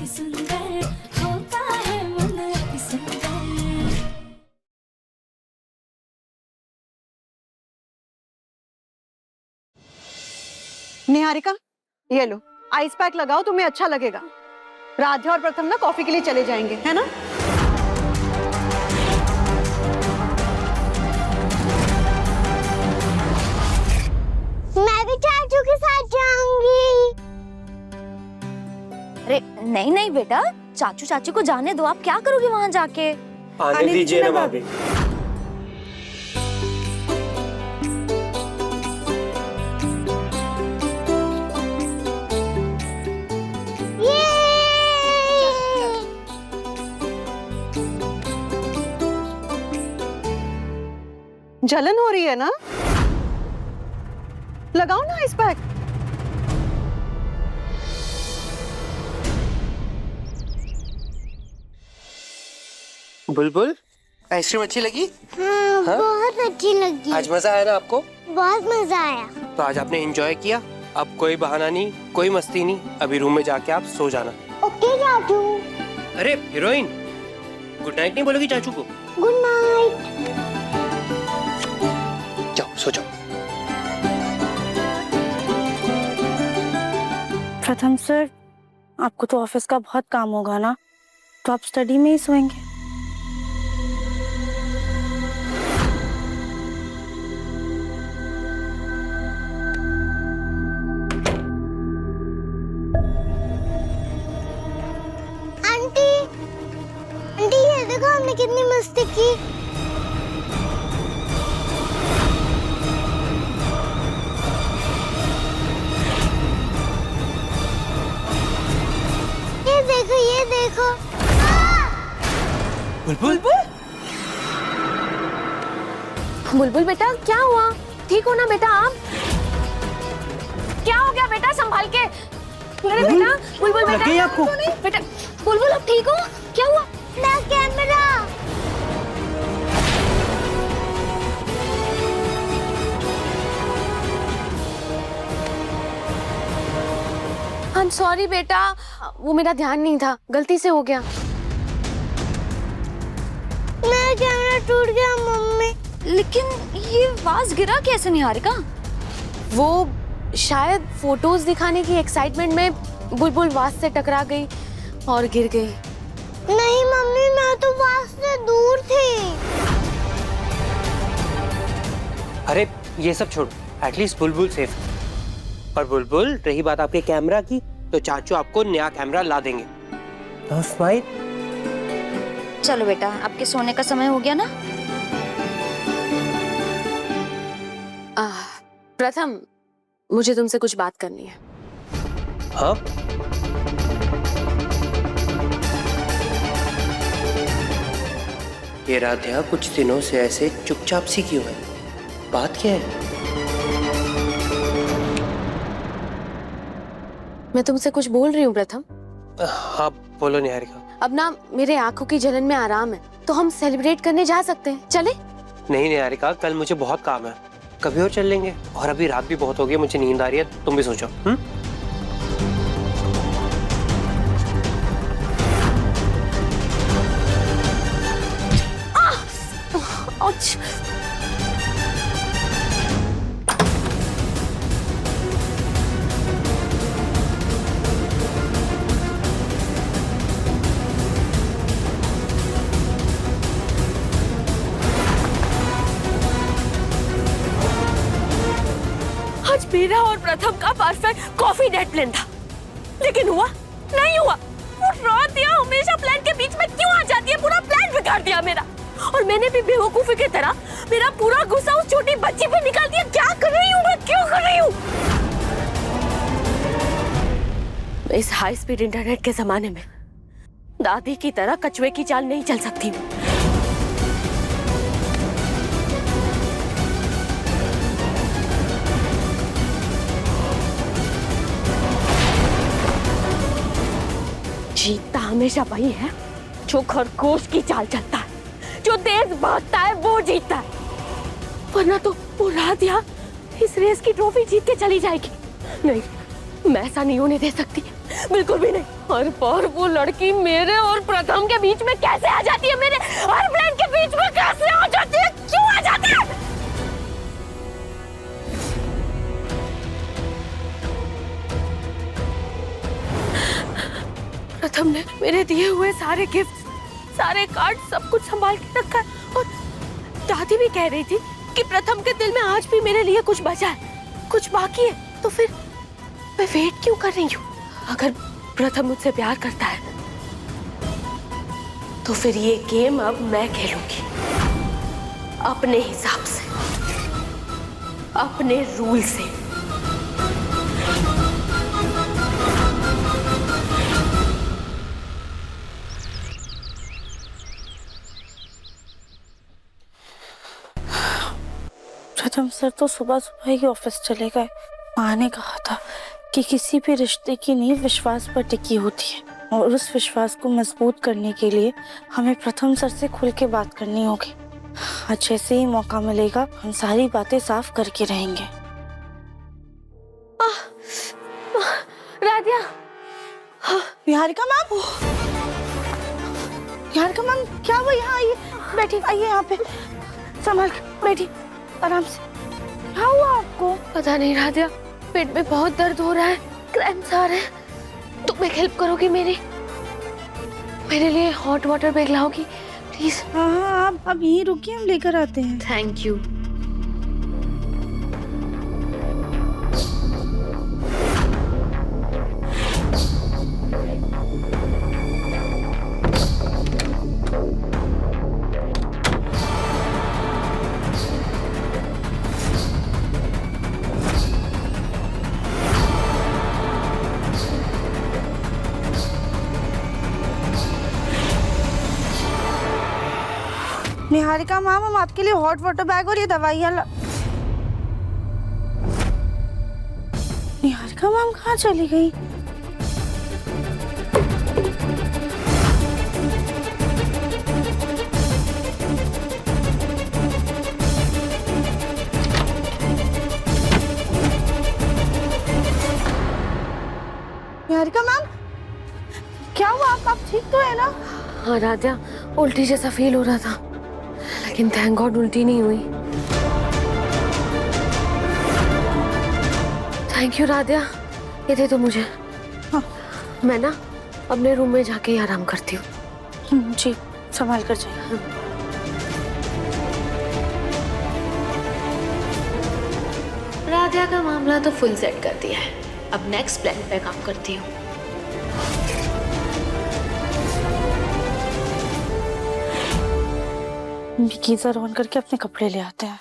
अति सुंदर होता है मन अति सुंदर। निहारिका, ये लो आइस पैक लगाओ, तुम्हें अच्छा लगेगा। राधा और प्रथम ना कॉफी के लिए चले जाएंगे, है ना? मैं भी चाचू के साथ जाऊंगी। अरे नहीं नहीं बेटा, चाचू चाची को जाने दो। आप क्या करोगे वहाँ जाके? आने दीजिए ना भाभी। जलन हो रही है ना? लगाओ ना आइस पैक। बुलबुल, आइसक्रीम अच्छी लगी? हाँ, हाँ? बहुत अच्छी लगी। आज मजा आया ना आपको? बहुत मजा आया। तो आज आपने एंजॉय किया। अब कोई बहाना नहीं, कोई मस्ती नहीं। अभी रूम में जाके आप सो जाना। ओके चाचू। अरे हीरोइन, गुड नाइट नहीं बोलोगी चाचू को? Good night. जाओ सो जाओ। प्रथम सर, आपको तो ऑफिस का बहुत काम होगा ना, तो आप स्टडी में ही सोएंगे। आंटी, आंटी ये देखो हमने कितनी मस्ती की। ये देखो। बुलबुल, बुलबुल बेटा, क्या हुआ? ठीक हो ना बेटा आप? क्या हो गया बेटा? संभाल के। अरे बेटा, बुलबुल बेटा, लगी आपको? बेटा बुलबुल, आप ठीक हो? क्या हुआ? ना कैमरा। आई एम सॉरी बेटा, वो मेरा ध्यान नहीं था, गलती से हो गया। मेरा कैमरा टूट गया मम्मी। लेकिन ये वाज गिरा कैसे निहारिका? वो शायद फोटोज दिखाने की एक्साइटमेंट में बुलबुल वाज से टकरा गई और गिर गई। नहीं मम्मी, मैं तो वाज से दूर थी। अरे ये सब छोड़ो, एटलीस्ट बुलबुल सेफ है। और बुलबुल, रही बात आपके कैमरा की, तो चाचू आपको नया कैमरा ला देंगे। स्माइल। चलो बेटा, आपके सोने का समय हो गया ना? प्रथम, मुझे तुमसे कुछ बात करनी है। हाँ? ये राधिया कुछ दिनों से ऐसे चुपचाप सी क्यों है? बात क्या है? मैं तुमसे कुछ बोल रही हूँ प्रथम। हाँ बोलो निहारिका। अब ना मेरे आंखों की जलन में आराम है, तो हम सेलिब्रेट करने जा सकते हैं, चले? नहीं निहारिका, कल मुझे बहुत काम है, कभी और चल लेंगे। और अभी रात भी बहुत हो गई, मुझे नींद आ रही है, तुम भी सोचो। आज मेरा और प्रथम का परफेक्ट कॉफी डेट प्लान था, लेकिन हुआ नहीं हुआ। वो राधिया हमेशा प्लान के बीच में क्यों आ जाती है? पूरा प्लान बिगाड़ दिया मेरा। और मैंने भी बेवकूफी की तरह मेरा पूरा गुस्सा उस छोटी बच्ची पे निकाल दिया। क्या कर रही हूँ मैं? क्यों कर रही हूँ? इस हाई स्पीड इंटरनेट के जमाने में दादी की तरह कछुए की चाल नहीं चल सकती। जीतता हमेशा वही है जो खरगोश की चाल चलता है, जो तेज भागता है वो जीतता है। वरना तो वो राधिया इस रेस की ट्रॉफी जीत के चली जाएगी। नहीं, मैं ऐसा नहीं होने दे सकती। बिल्कुल भी नहीं। हर बार वो लड़की मेरे और प्रथम के बीच में कैसे आ जाती है, मेरे और प्लान के बीच में कैसे आ जाती है, क्यों आ जाती है? प्रथम ने मेरे दिए हुए सारे गिफ्ट, सारे कार्ड, सब कुछ संभाल के रखा है। और दादी भी कह रही थी कि प्रथम के दिल में आज भी मेरे लिए कुछ बचा है, कुछ बाकी है। तो फिर मैं वेट क्यों कर रही हूँ? अगर प्रथम मुझसे प्यार करता है तो फिर ये गेम अब मैं खेलूंगी, अपने हिसाब से, अपने रूल से। प्रथम सर तो सुबह सुबह ही ऑफिस चले गए। माँ ने कहा था कि किसी भी रिश्ते की नींव विश्वास पर टिकी होती है, और उस विश्वास को मजबूत करने के लिए हमें प्रथम सर से खुल के बात करनी होगी। आज जैसे ही मौका मिलेगा हम सारी बातें साफ करके रहेंगे। राधिया, निहारिका मैम, निहारिका मैम क्या हुआ? यहाँ आइए, बैठिए, आइए यहाँ पे, संभाल के बैठिए, आराम से। क्या हुआ आपको? पता नहीं राधिया, पेट में बहुत दर्द हो रहा है, क्रैम्प्स आ रहे हैं। तुम एक हेल्प करोगी मेरी? मेरे लिए हॉट वाटर बैग लाओगी प्लीज? हाँ हाँ, आप यहीं रुकिए, हम लेकर आते हैं। Thank you. निहारिका मैम, हम आपके लिए हॉट वाटर बैग और ये दवाइयाँ निहारिका मैम कहाँ चली गई? निहारिका मैम क्या हुआ? आप ठीक तो है ना? हाँ राधिया, उल्टी जैसा फील हो रहा था, लेकिन थैंक गॉड उल्टी नहीं हुई। थैंक यू राधिया, ये दे दो मुझे। हाँ। मैं ना अपने रूम में जाके ही आराम करती हूँ। जी, संभाल कर जाइए। राधिया का मामला तो फुल सेट कर दिया है, अब नेक्स्ट प्लान पे काम करती हूँ। गीजर ऑन करके अपने कपड़े ले आते हैं।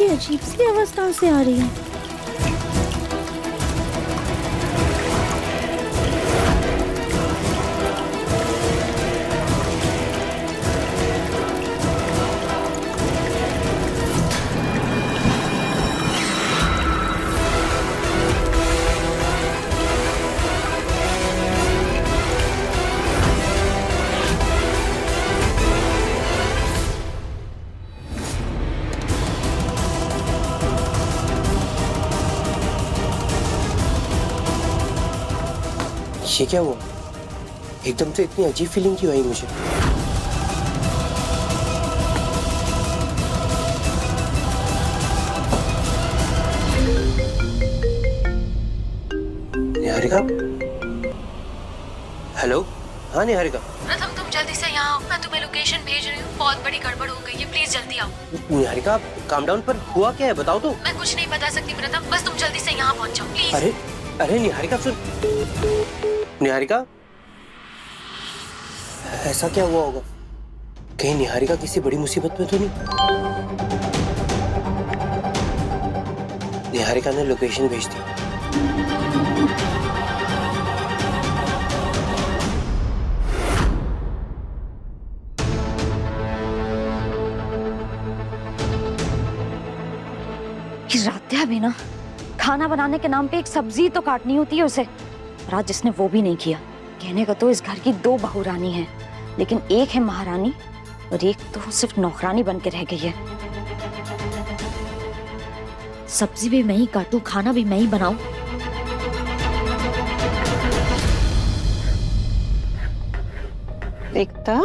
ये अजीब सी आवाज कहाँ से आ रही है? ये क्या हुआ? एकदम से इतनी अजीब फीलिंग क्यों आई मुझे? निहारिका? हेलो? हाँ निहारिका। प्रथम तुम जल्दी से यहाँ आओ, मैं तुम्हें लोकेशन भेज रही हूँ, बहुत बड़ी गड़बड़ हो गई है, प्लीज जल्दी आओ। निहारिका काम डाउन, पर हुआ क्या है बताओ तो। मैं कुछ नहीं बता सकती प्रथम, बस तुम जल्दी से यहाँ पहुँच जाओ प्लीज। अरे अरे निहारिका सुन। निहारिका, ऐसा क्या हुआ होगा? कहीं निहारिका किसी बड़ी मुसीबत में तो नहीं? निहारिका ने लोकेशन भेज दी। रात्या भी ना, खाना बनाने के नाम पे एक सब्जी तो काटनी होती है उसे, और आज जिसने वो भी नहीं किया। कहने का तो इस घर की 2 बहू रानी है, लेकिन एक है महारानी और एक तो सिर्फ नौकरानी बन के रह गई है। सब्जी भी मैं ही काटूं, खाना भी मैं ही बनाऊं। एकता,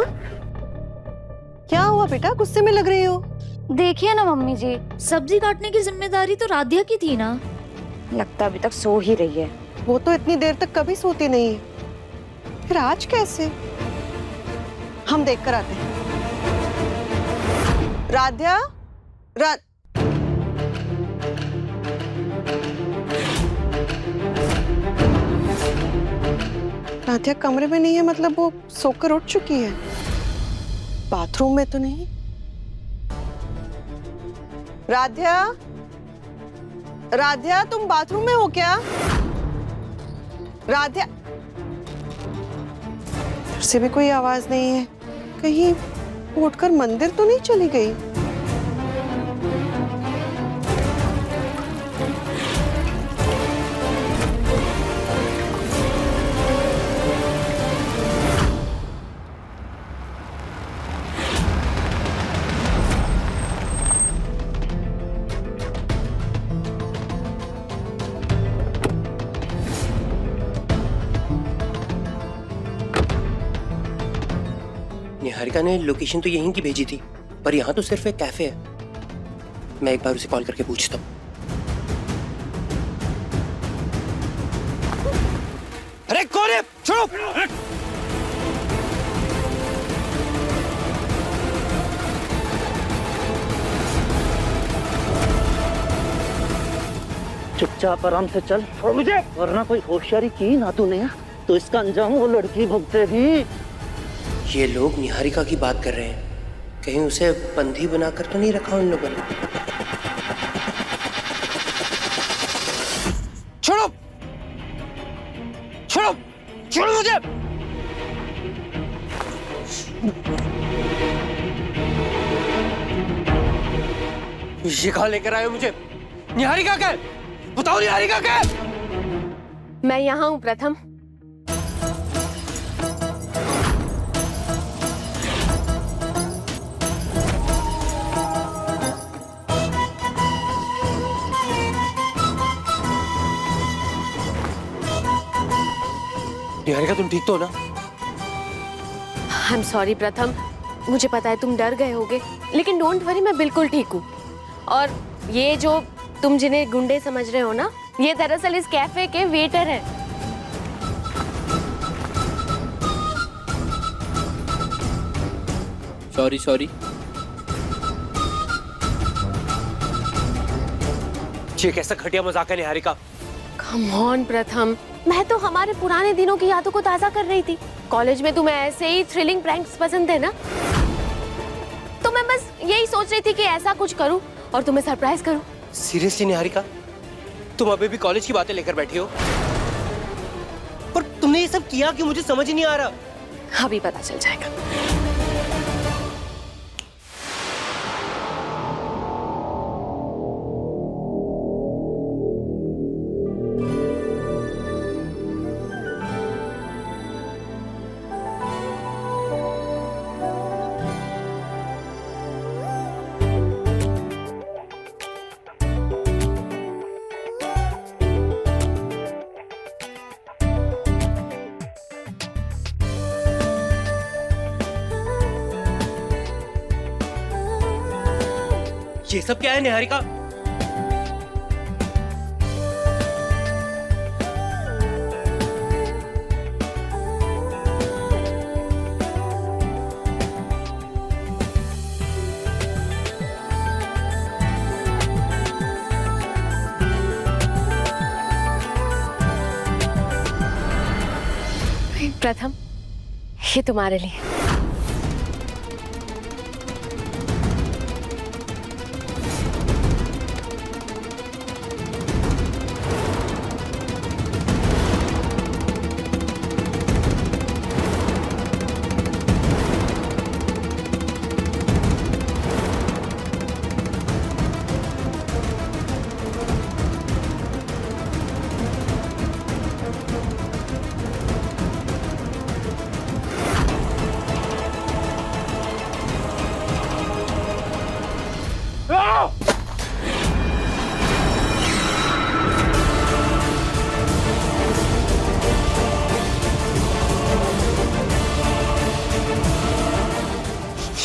क्या हुआ बेटा, गुस्से में लग रही हो? देखिए ना मम्मी जी, सब्जी काटने की जिम्मेदारी तो राधिया की थी ना। लगता अभी तक सो ही रही है। वो तो इतनी देर तक कभी सोती नहीं है, फिर आज कैसे? हम देख कर आते हैं। राध्या, राध्या कमरे में नहीं है, मतलब वो सोकर उठ चुकी है। बाथरूम में तो नहीं? राध्या, राध्या तुम बाथरूम में हो क्या? राध्या, फिर से भी कोई आवाज नहीं है। कहीं उठकर मंदिर तो नहीं चली गई? निहारिका ने लोकेशन तो यहीं की भेजी थी, पर यहाँ तो सिर्फ एक कैफे है। मैं एक बार उसे कॉल करके पूछता हूँ। अरे कौन है? छोड़ो! चुपचाप आराम से चल, और मुझे वरना कोई होशियारी की ना तूने तो इसका अंजाम वो लड़की भुगतेगी। ये लोग निहारिका की बात कर रहे हैं, कहीं उसे बंदी बनाकर तो नहीं रखा उन लोगों ने? छोड़ो! छोड़ो! छोड़ो मुझे! ये कहाँ लेकर आए हो मुझे? निहारिका क्या? बताओ निहारिका क्या? मैं यहाँ हूँ प्रथम। निहारिका तुम ठीक तो हो ना? आई एम सॉरी प्रथम, मुझे पता है तुम डर गए होगे, लेकिन डोंट वरी, मैं बिल्कुल ठीक हूँ। और ये जो तुम जिन्हें गुंडे समझ रहे हो ना, ये दरअसल इस कैफे के वेटर हैं। Sorry sorry. ये कैसा घटिया मजाक है निहारिका? कम ऑन प्रथम, मैं तो हमारे पुराने दिनों की यादों को ताजा कर रही थी। कॉलेज में तुम्हें ऐसे ही थ्रिलिंग प्रैंक्स पसंद है ना, तो मैं बस यही सोच रही थी कि ऐसा कुछ करूं और तुम्हें सरप्राइज करूं। सीरियसली निहारिका, तुम अभी भी कॉलेज की बातें लेकर बैठी हो? पर तुमने ये सब किया क्यों, मुझे समझ ही नहीं आ रहा। अभी पता चल जाएगा। ये सब क्या है निहारिका? प्रथम, ये तुम्हारे लिए।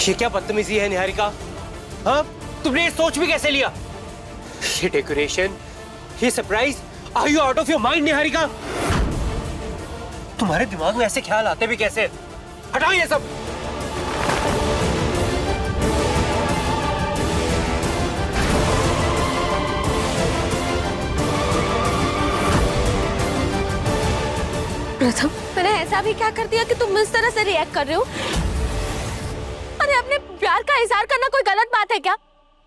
ये क्या बदतमीजी है निहारिका? हाँ, तुमने ये सोच भी कैसे लिया? ये डेकोरेशन, ये surprise, are you out of your mind Niharika? तुम्हारे दिमाग में ऐसे ख्याल आते भी कैसे? हटाओ ये सब। प्रथम, मैंने ऐसा भी क्या कर दिया कि तुम इस तरह से रिएक्ट कर रहे हो? अरे अपने प्यार का इजहार करना कोई गलत बात है क्या?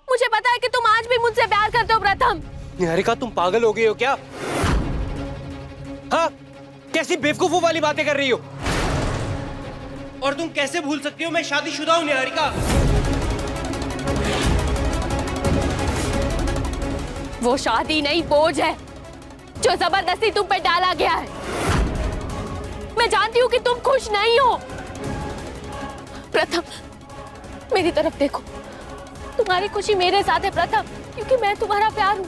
मुझे पता है कि तुम आज भी मुझसे प्यार करते हो प्रथम। निहारिका, तुम पागल हो गई हो क्या? हाँ, कैसी बेवकूफों वाली बातें कर रही हो? और तुम कैसे भूल सकती हो मैं शादीशुदा हूं निहारिका? वो शादी नहीं, बोझ है जो जबरदस्ती तुम पे डाला गया है। मैं जानती हूँ कि तुम खुश नहीं हो। प्रथम, मेरी तरफ देखो, तुम्हारी खुशी मेरे साथ है प्रथम, क्योंकि मैं तुम्हारा प्यार हूँ।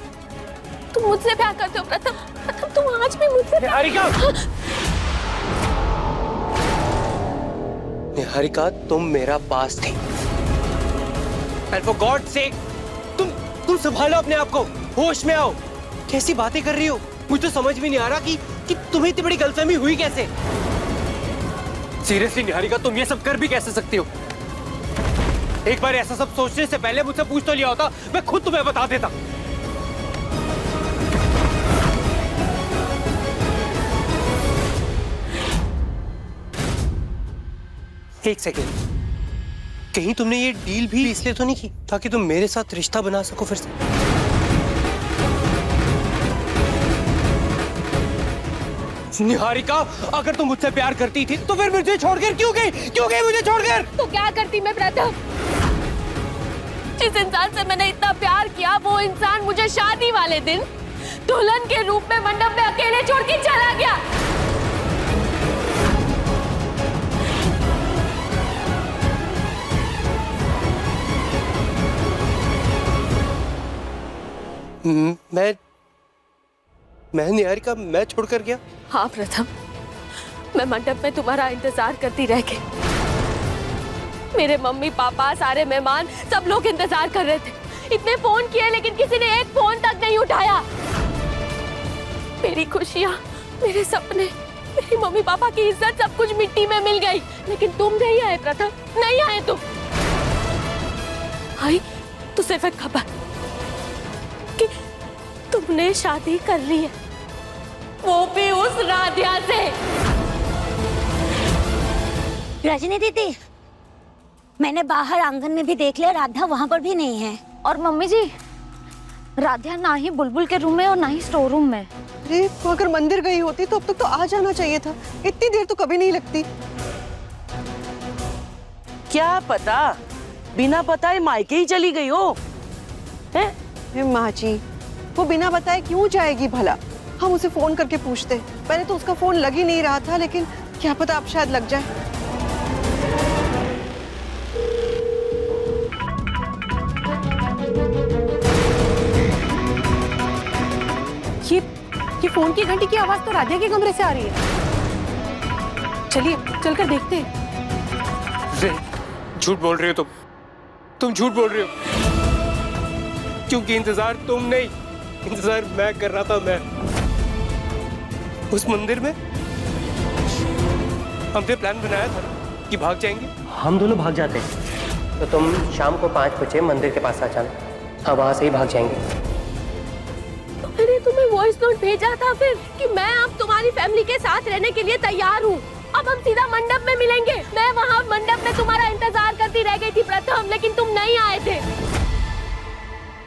तुम मुझसे प्यार करते हो प्रथम। प्रथम, तुम आज भी मुझसे निहारिका! निहारिका, तुम मेरा पास थी। And for God's sake, तुम संभालो अपने आप को, होश में आओ। कैसी बातें कर रही हो? मुझे तो समझ में नहीं आ रहा कि तुम्हें इतनी बड़ी गलतफहमी हुई कैसे? सीरियसली निहारिका, तुम ये सब कर भी कैसे सकती हो? एक बार ऐसा सब सोचने से पहले मुझसे पूछ तो लिया होता, मैं खुद तुम्हें बता देता। एक सेकेंड, कहीं तुमने ये डील भी इसलिए तो नहीं की ताकि तुम मेरे साथ रिश्ता बना सको फिर से? निहारिका, अगर तुम मुझसे प्यार करती थी तो फिर मुझे छोड़कर क्यों गई? क्यों गई मुझे छोड़कर? तो क्या करती मैं प्रथम? जिस इंसान से मैंने इतना प्यार किया, वो इंसान मुझे शादी वाले दिन दुल्हन के रूप में मंडप में अकेले छोड़ के चला गया। मैं निहारिका, मैं छोड़कर गया? हाँ प्रथम, मैं मंडप में तुम्हारा इंतजार करती रह गई। मेरे मम्मी पापा, सारे मेहमान, सब लोग इंतजार कर रहे थे। इतने फोन किए लेकिन किसी ने एक फोन तक नहीं उठाया। मेरी खुशियाँ, मेरे सपने, मेरी मम्मी पापा की इज्जत, सब कुछ मिट्टी में मिल गई। लेकिन तुम नहीं आए प्रथम, नहीं आए तुम। आई तो सिर्फ एक खबर कि तुमने शादी कर ली है, वो भी उस राधिया से। रजनी दीदी, मैंने बाहर आंगन में भी देख लिया, राधा वहाँ पर भी नहीं है। और मम्मी जी, राधिया ना ही बुलबुल के रूम में और ना ही स्टोर रूम में। अरे वो अगर मंदिर गई होती तो अब तक तो आ जाना चाहिए था। इतनी देर तो कभी नहीं लगती। क्या पता बिना बताए मायके ही चली गई हो। माँ जी, वो बिना बताए क्यों जाएगी भला? हम उसे फोन करके पूछते। पहले तो उसका फोन लग ही नहीं रहा था, लेकिन क्या पता अब शायद लग जाए। ये फोन की घंटी की आवाज तो राधिया के कमरे से आ रही है। चलिए चलकर देखते हैं। झूठ बोल रही हो तुम झूठ बोल रही हो, क्योंकि इंतजार तुम नहीं, इंतजार मैं कर रहा था। मैं उस मंदिर में हमने प्लान बनाया था कि भाग जाएंगे। हम दोनों भाग जाते हैं। तो तुम शाम को 5 बजे मंदिर के पास आ जाना, हाँ वहां से ही भाग जाएंगे। तो मैंने तुम्हें वॉइस नोट भेजा था फिर कि मैं अब तुम्हारी फैमिली के साथ रहने के लिए तैयार हूँ। अब हम सीधा मंडप में मिलेंगे। मैं वहाँ मंडप में तुम्हारा इंतजार करती रह गई थी प्रथम, लेकिन तुम नहीं आए थे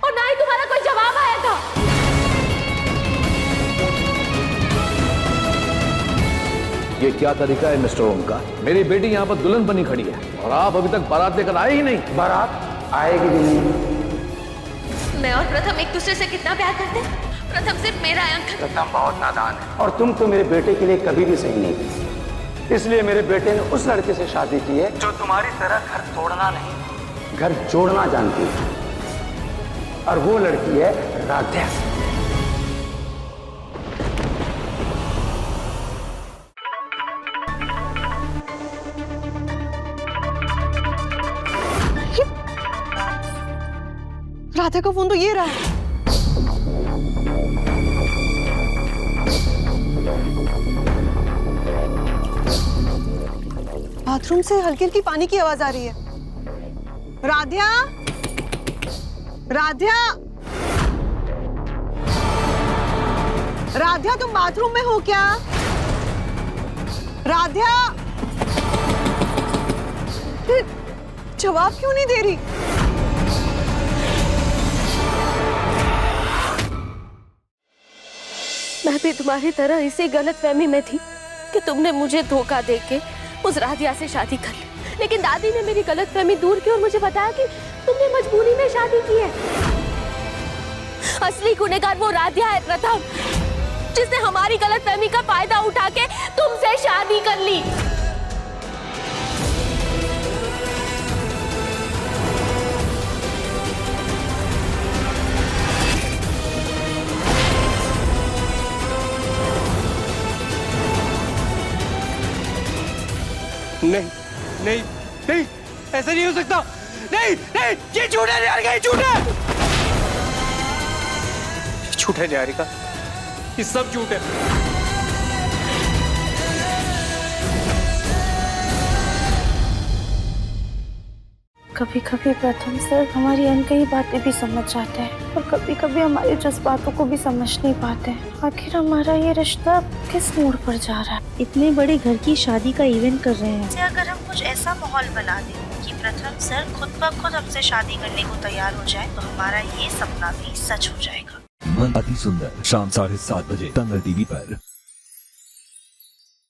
और ना ही तुम्हारा कोई जवाब आया था। ये क्या तरीका है मिस्टर ओमकार? मेरी बेटी यहाँ पर दुल्हन बनी खड़ी है और आप अभी तक बारात लेकर आए ही नहीं। बारात आएगी भी नहीं। मैं और प्रथम एक दूसरे से कितना प्यार करते हैं। प्रथम सिर्फ मेरा अंकल। प्रथम बहुत नादान है और तुम तो मेरे बेटे के लिए कभी भी सही नहीं थी। इसलिए मेरे बेटे ने उस लड़के से शादी की है जो तुम्हारी तरह घर तोड़ना नहीं, घर जोड़ना जानती है, और वो लड़की है राध्या। राधा का फोन तो ये रहा है। बाथरूम से हल्की हल्की पानी की आवाज आ रही है। राध्या, राध्या, राध्या, तुम बाथरूम में हो क्या? राध्या, जवाब क्यों नहीं दे रही? मैं भी तुम्हारी तरह इसी गलतफहमी में थी कि तुमने मुझे धोखा देके उस राधिया से शादी कर ली, लेकिन दादी ने मेरी गलतफहमी दूर की और मुझे बताया कि तुमने मजबूरी में शादी की है। असली गुनहगार वो राधिया है प्रथम, जिसने हमारी गलतफहमी का फायदा उठा के तुमसे शादी कर ली। नहीं नहीं नहीं, ऐसा नहीं हो सकता। नहीं नहीं, ये झूठ है निहारिका, ये झूठ है, झूठ है निहारिका, ये सब झूठ है। कभी कभी प्रथम सर हमारी अनकही बातें भी समझ जाते हैं और कभी कभी हमारे जज्बातों को भी समझ नहीं पाते हैं। आखिर हमारा ये रिश्ता किस मोड़ पर जा रहा है? इतने बड़े घर की शादी का इवेंट कर रहे हैं। अगर हम कुछ ऐसा माहौल बना दें कि प्रथम सर खुद ब खुद हमसे शादी करने को तैयार हो जाए तो हमारा ये सपना भी सच हो जाएगा। मन अति सुंदर शाम 7:30 बजे तंगल टीवी पर।